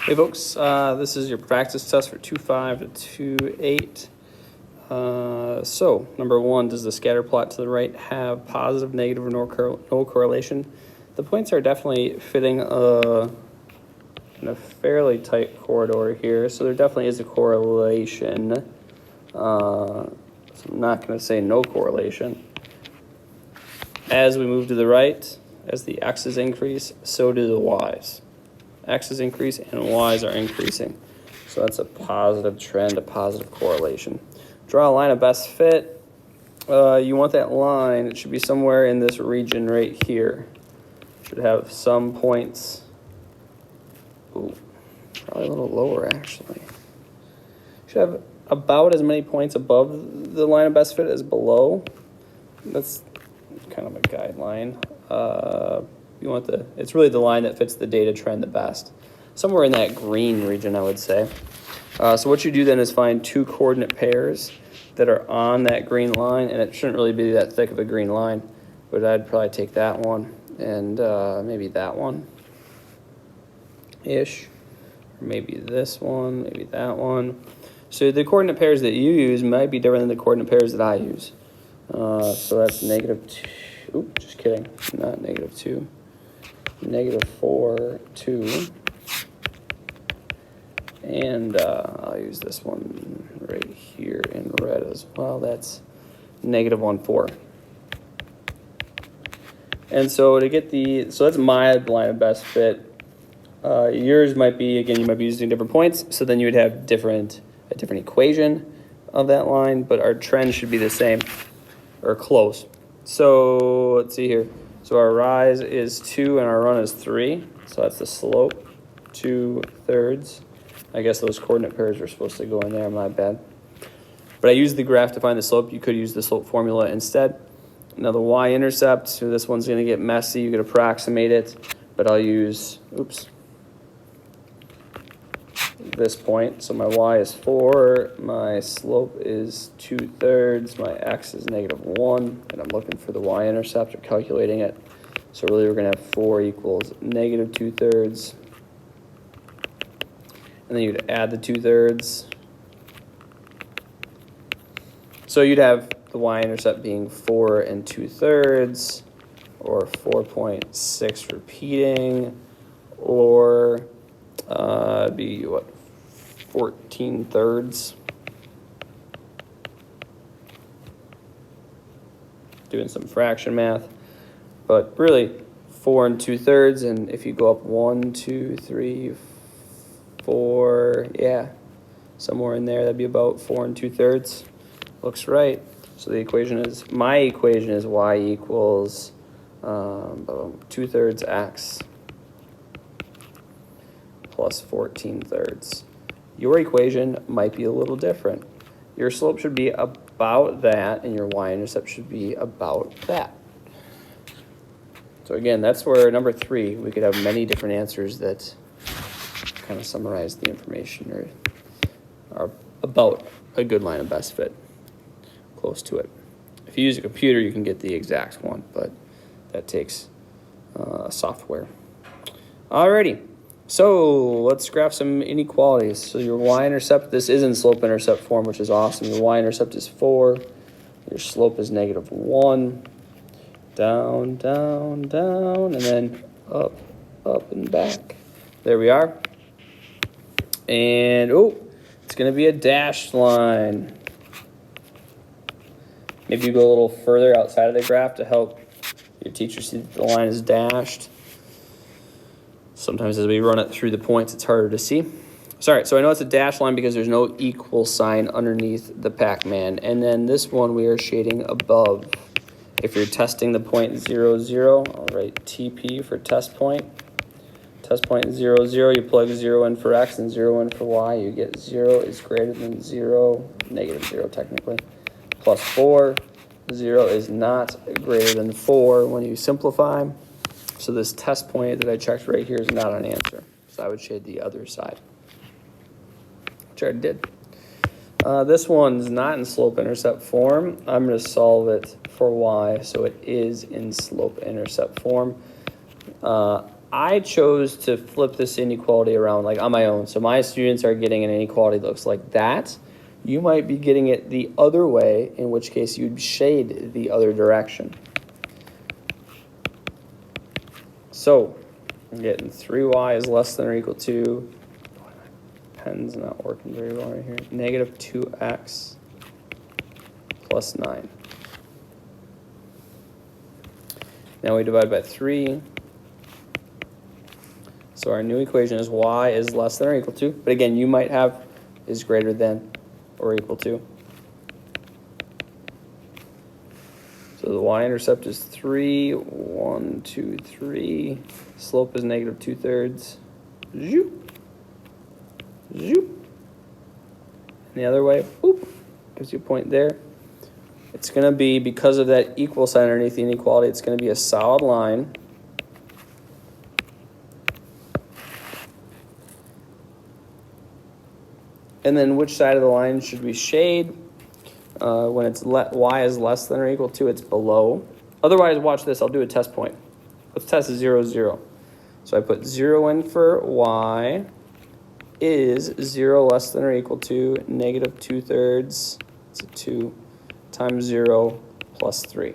Hey folks, this is your practice test for 2.5 to 2.8. So, number one, does the scatter plot to the right have positive, negative, or no correlation? The points are definitely fitting in a fairly tight corridor here, so there definitely is a correlation. So I'm not going to say no correlation. As we move to the right, as the x's increase, so do the y's. X's increase and y's are increasing. So that's a positive trend, a positive correlation. Draw a line of best fit. You want that line, it should be somewhere in this region right here. Should have some points. Ooh, probably a little lower actually. Should have about as many points above the line of best fit as below. That's kind of a guideline. You want it's really the line that fits the data trend the best. Somewhere in that green region, I would say. So what you do then is find two coordinate pairs that are on that green line, and it shouldn't really be that thick of a green line, but I'd probably take that one and maybe that one-ish, or maybe this one, maybe that one. So the coordinate pairs that you use might be different than the coordinate pairs that I use. So that's -2, oop, just kidding, not -2. -4, 2, and I'll use this one right here in red as well. That's -1, 4. And so to get so that's my line of best fit. Yours might be, again, you might be using different points, so then you would have a different equation of that line, but our trend should be the same or close. So let's see here. So our rise is 2 and our run is 3. So that's the slope, 2/3. I guess those coordinate pairs are supposed to go in there, my bad. But I used the graph to find the slope. You could use the slope formula instead. Now the y-intercept, so this one's going to get messy. You could approximate it, but I'll use, this point. So my y is 4, my slope is 2/3, my x is -1, and I'm looking for the y-intercept or calculating it. So really we're going to have 4 equals -2/3. And then you'd add the 2/3. So you'd have the y-intercept being 4 2/3, or 4.6 repeating, or be what, 14/3. Doing some fraction math, but really 4 2/3, and if you go up 1, 2, 3, 4, yeah, somewhere in there, that'd be about 4 2/3. Looks right. So my equation is y equals 2/3 x plus 14/3. Your equation might be a little different. Your slope should be about that, and your y-intercept should be about that. So again, that's where number 3, we could have many different answers that kind of summarize the information or are about a good line of best fit, close to it. If you use a computer, you can get the exact one, but that takes software. Alrighty. So let's graph some inequalities. So your y-intercept, this is in slope-intercept form, which is awesome. Your y-intercept is 4. Your slope is -1. Down, down, down, and then up, up, and back. There we are. And, it's going to be a dashed line. Maybe you go a little further outside of the graph to help your teacher see that the line is dashed. Sometimes as we run it through the points, it's harder to see. Sorry, so I know it's a dashed line because there's no equal sign underneath the Pac-Man. And then this one we are shading above. If you're testing the point 0, 0, I'll write TP for test point. Test point 0, 0, you plug 0 in for x and 0 in for y. You get 0 is greater than 0, -0 technically, plus 4. 0 is not greater than 4 when you simplify. So this test point that I checked right here is not an answer. So I would shade the other side, which I did. This one's not in slope-intercept form. I'm going to solve it for y, so it is in slope-intercept form. I chose to flip this inequality around like on my own. So my students are getting an inequality that looks like that. You might be getting it the other way, in which case you'd shade the other direction. So I'm getting 3y is less than or equal to, my pen's not working very well right here, negative 2x plus 9. Now we divide by 3. So our new equation is y is less than or equal to, but again, you might have is greater than or equal to. So the y-intercept is 3, 1, 2, 3. Slope is negative 2/3. Zoop. Zoop. And the other way, boop, gives you a point there. It's going to be, because of that equal sign underneath the inequality, it's going to be a solid line. And then which side of the line should we shade? When it's y is less than or equal to, it's below. Otherwise, watch this. I'll do a test point. Let's test 0, 0. So I put 0 in for y is 0 less than or equal to negative 2/3. It's a 2 times 0 plus 3.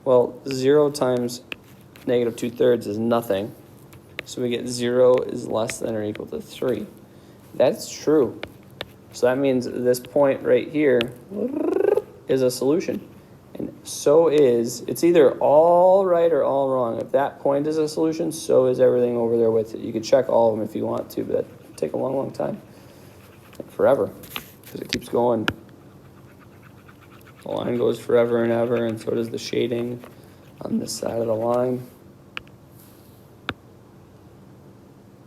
Well, 0 times negative 2/3 is nothing. So we get 0 is less than or equal to 3. That's true. So that means this point right here is a solution. And so is, it's either all right or all wrong. If that point is a solution, so is everything over there with it. You can check all of them if you want to, but that'd take a long, long time. Like forever, because it keeps going. The line goes forever and ever, and so does the shading on this side of the line.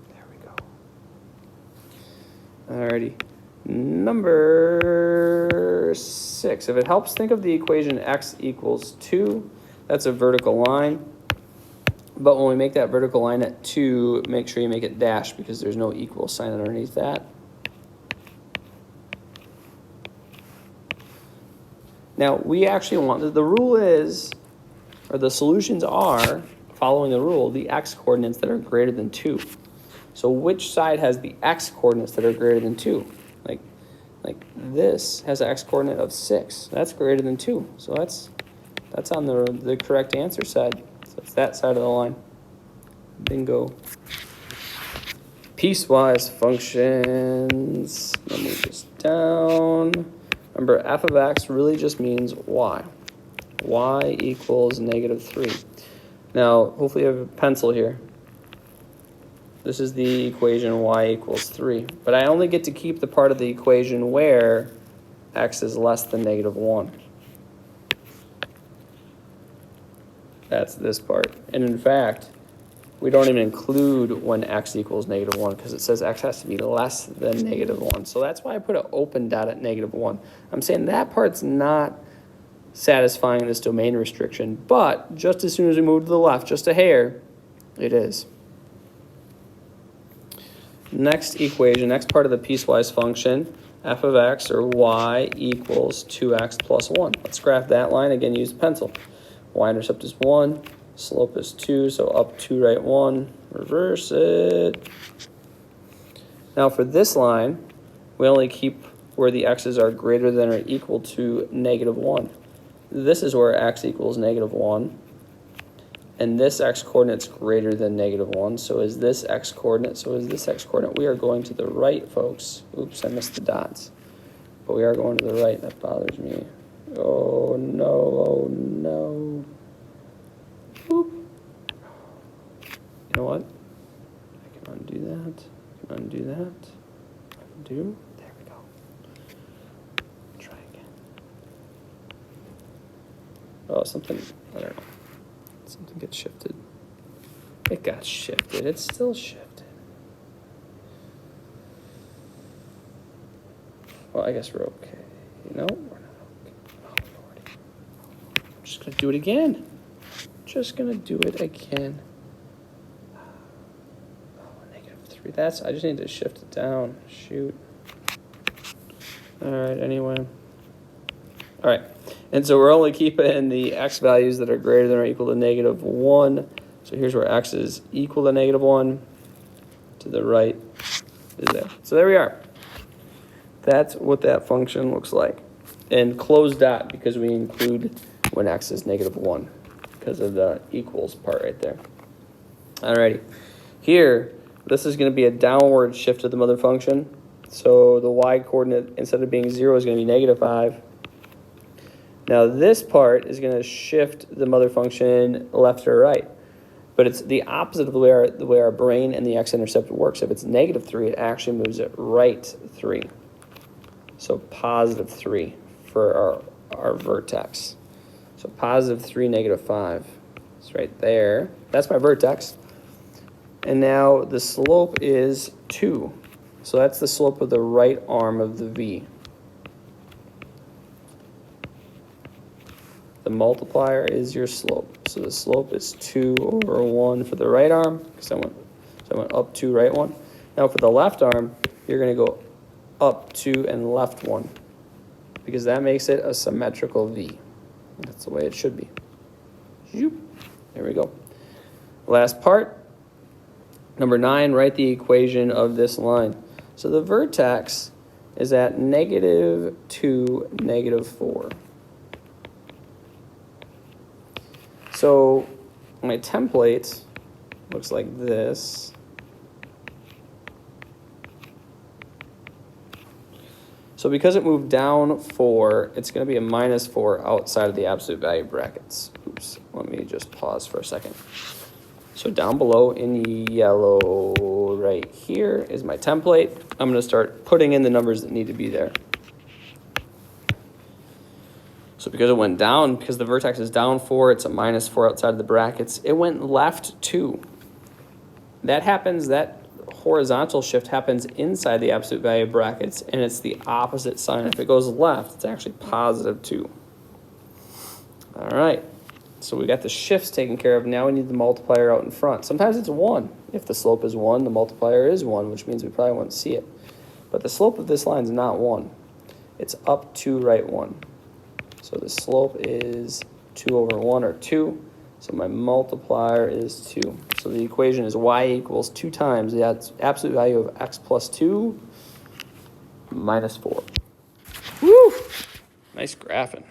There we go. Alrighty. Number 6. If it helps, think of the equation x equals 2. That's a vertical line. But when we make that vertical line at 2, make sure you make it dashed because there's no equal sign underneath that. Now, we actually want, the rule is, or the solutions are, following the rule, the x coordinates that are greater than 2. So which side has the x coordinates that are greater than 2? Like this has an x coordinate of 6. That's greater than 2. So that's on the correct answer side. So it's that side of the line. Bingo. Piecewise functions. Let me move this down. Remember, f of x really just means y. Y equals negative 3. Now, hopefully you have a pencil here. This is the equation y equals 3. But I only get to keep the part of the equation where x is less than negative 1. That's this part. And in fact, we don't even include when x equals negative 1 because it says x has to be less than negative 1. So that's why I put an open dot at negative 1. I'm saying that part's not satisfying this domain restriction, but just as soon as we move to the left, just a hair, it is. Next equation, next part of the piecewise function, f of x, or y, equals 2x plus 1. Let's graph that line. Again, use a pencil. Y-intercept is 1, slope is 2, so up 2, right 1, reverse it. Now for this line, we only keep where the x's are greater than or equal to negative 1. This is where x equals negative 1. And this x-coordinate's greater than negative 1, so is this x-coordinate, so is this x-coordinate. We are going to the right, folks. Oops, I missed the dots. But we are going to the right. That bothers me. Oh, no, oh, no. Boop. You know what? I can undo that. I can undo that. Undo. There we go. Try again. Oh, something, I don't know. Something gets shifted. It got shifted. It's still shifted. Well, I guess we're okay. No, we're not okay. Oh, Lordy. I'm just going to do it again. Just going to do it again. Oh, negative 3. I just need to shift it down. Shoot. All right, anyway. All right. And so we're only keeping the x values that are greater than or equal to negative 1. So here's where x is equal to -1. To the right is there. So there we are. That's what that function looks like. And close dot because we include when x is -1 because of the equals part right there. Alrighty. Here, this is going to be a downward shift of the mother function. So the y coordinate, instead of being 0, is going to be -5. Now this part is going to shift the mother function left or right. But it's the opposite of the way our brain and the x-intercept works. If it's -3, it actually moves it right 3. So +3 for our vertex. So +3, -5. It's right there. That's my vertex. And now the slope is 2. So that's the slope of the right arm of the v. The multiplier is your slope. So the slope is 2 over 1 for the right arm, because I went up 2, right 1. Now for the left arm, you're going to go up 2 and left 1, because that makes it a symmetrical V. That's the way it should be. There we go. Last part, number 9, write the equation of this line. So the vertex is at -2, -4. So my template looks like this. So because it moved down 4, it's going to be a -4 outside of the absolute value brackets. Oops, let me just pause for a second. So down below in yellow right here is my template. I'm going to start putting in the numbers that need to be there. So because it went down, because the vertex is down 4, it's a -4 outside of the brackets. It went left 2. That happens, that horizontal shift happens inside the absolute value brackets, and it's the opposite sign. If it goes left, it's actually +2. All right, so we got the shifts taken care of. Now we need the multiplier out in front. Sometimes it's 1. If the slope is 1, the multiplier is 1, which means we probably won't see it. But the slope of this line is not 1. It's up 2, right 1. So the slope is 2 over 1, or 2. So my multiplier is 2. So the equation is y equals 2 times the absolute value of x plus 2 minus 4. Woo! Nice graphing.